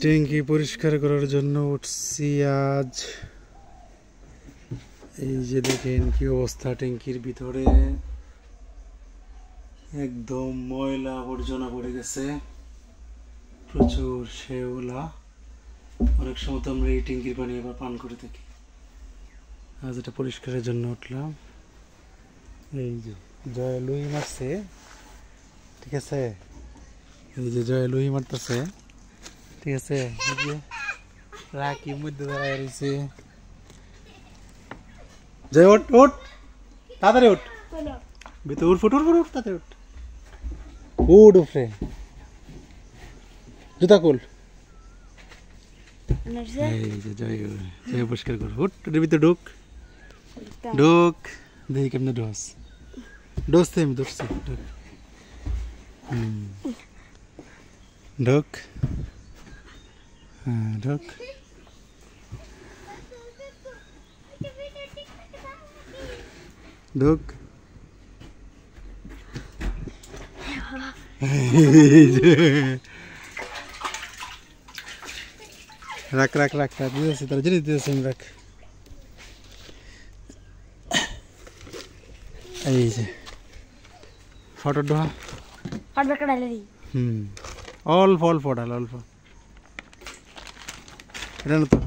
ট্যাঙ্কি পরিষ্কার করার জন্য উঠছি আজ। এই যে দেখেন কি অবস্থা ট্যাঙ্কির ভিতরে, একদম ময়লা আবর্জনা পড়ে গেছে, প্রচুর শ্যাওলা। অনেক সময় তো আমরা এই ট্যাঙ্কির পানি আবার পান করে থাকি। আজ এটা পরিষ্কারের জন্য উঠলাম। এই যে জয় লুই মারছে, ঠিক আছে, এই যে জয় লুই মারতেছে, ঠিক আছে। এই যে রাকি মধ্যে দাঁড়ায় রয়েছে। জয় ওঠ ওঠ, তাড়াতাড়ি ওঠ, ভিতরে উঠ ফুট উঠ ফুট, তাড়াতাড়ি উঠ, উঠ উপরে, জুতা খুল। এই যে জয় জয় পরিষ্কার কর, উঠ ভিতরে ঢুক ঢুক, দেখি কেমনে ডোস ডোসতে আমি ধরছি, ঢুক ঢুক, হ্যাঁ ঢুক, ঢুক। রাখ রাখ রাখ রাখ, দিতেছি তার জিনিস দিতেছি আমি, রাখ। এই যে ফটো ডোহা, অল্প অল্প ডাল, অল্প এটা না তো।